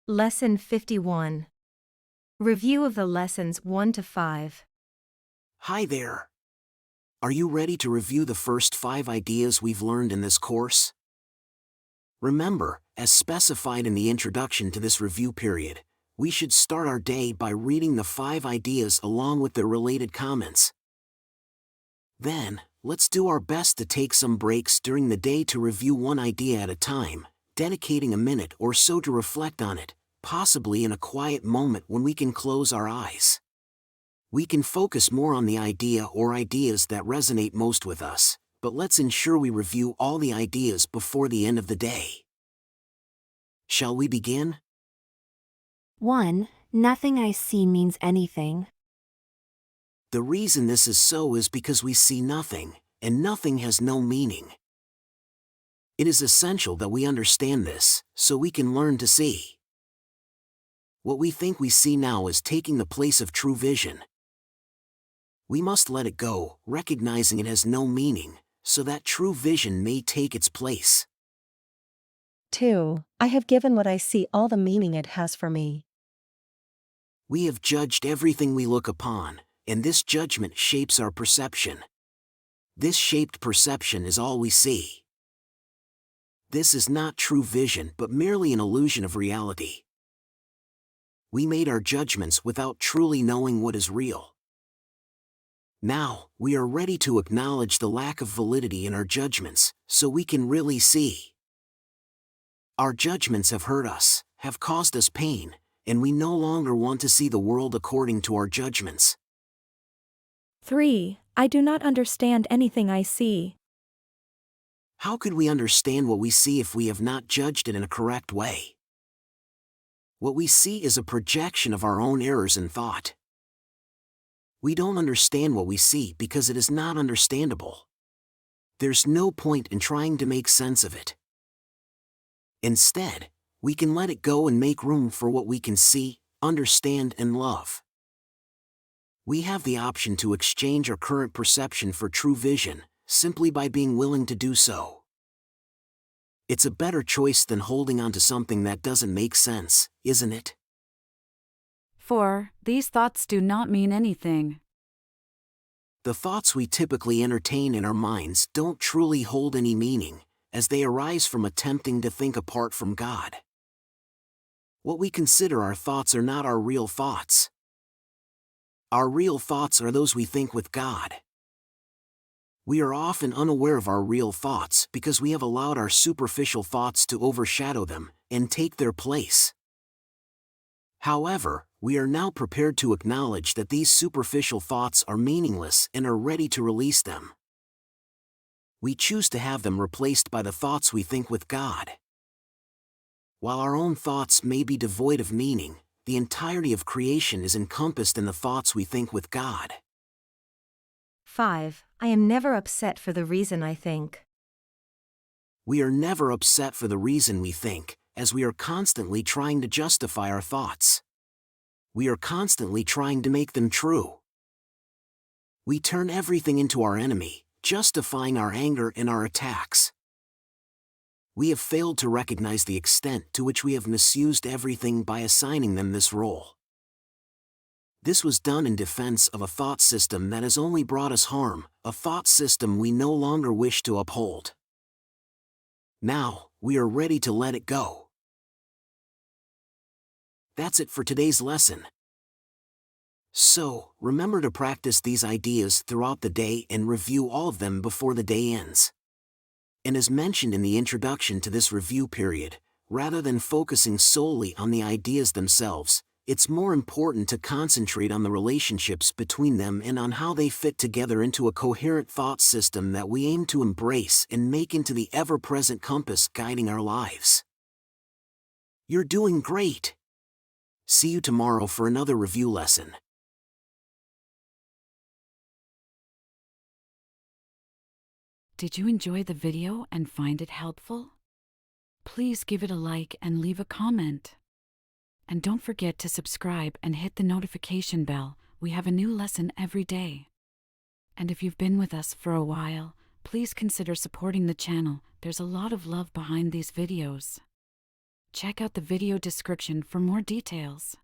Lesson 51. Review of the lessons 1 to 5. Hi there. Are you ready to review the first 5 ideas we've learned in this course? Remember, as specified in the introduction to this review period, we should start our day by reading the 5 ideas along with their related comments. Then, let's do our best to take some breaks during the day to review one idea at a time, dedicating a minute or so to reflect on it, possibly in a quiet moment when we can close our eyes. We can focus more on the idea or ideas that resonate most with us, but let's ensure we review all the ideas before the end of the day. Shall we begin? 1. Nothing I see means anything. The reason this is so is because we see nothing, and nothing has no meaning. It is essential that we understand this, so we can learn to see. What we think we see now is taking the place of true vision. We must let it go, recognizing it has no meaning, so that true vision may take its place. 2. I have given what I see all the meaning it has for me. We have judged everything we look upon, and this judgment shapes our perception. This shaped perception is all we see. This is not true vision but merely an illusion of reality. We made our judgments without truly knowing what is real. Now, we are ready to acknowledge the lack of validity in our judgments, so we can really see. Our judgments have hurt us, have caused us pain, and we no longer want to see the world according to our judgments. 3. I do not understand anything I see. How could we understand what we see if we have not judged it in a correct way? What we see is a projection of our own errors in thought. We don't understand what we see because it is not understandable. There's no point in trying to make sense of it. Instead, we can let it go and make room for what we can see, understand, and love. We have the option to exchange our current perception for true vision, simply by being willing to do so. It's a better choice than holding on to something that doesn't make sense, isn't it? 4. These thoughts do not mean anything. The thoughts we typically entertain in our minds don't truly hold any meaning, as they arise from attempting to think apart from God. What we consider our thoughts are not our real thoughts. Our real thoughts are those we think with God. We are often unaware of our real thoughts because we have allowed our superficial thoughts to overshadow them and take their place. However, we are now prepared to acknowledge that these superficial thoughts are meaningless and are ready to release them. We choose to have them replaced by the thoughts we think with God. While our own thoughts may be devoid of meaning, the entirety of creation is encompassed in the thoughts we think with God. 5. I am never upset for the reason I think. We are never upset for the reason we think, as we are constantly trying to justify our thoughts. We are constantly trying to make them true. We turn everything into our enemy, justifying our anger and our attacks. We have failed to recognize the extent to which we have misused everything by assigning them this role. This was done in defense of a thought system that has only brought us harm, a thought system we no longer wish to uphold. Now, we are ready to let it go. That's it for today's lesson. So, remember to practice these ideas throughout the day and review all of them before the day ends. And as mentioned in the introduction to this review period, rather than focusing solely on the ideas themselves, it's more important to concentrate on the relationships between them and on how they fit together into a coherent thought system that we aim to embrace and make into the ever-present compass guiding our lives. You're doing great! See you tomorrow for another review lesson. Did you enjoy the video and find it helpful? Please give it a like and leave a comment. And don't forget to subscribe and hit the notification bell. We have a new lesson every day. And if you've been with us for a while, please consider supporting the channel. There's a lot of love behind these videos. Check out the video description for more details.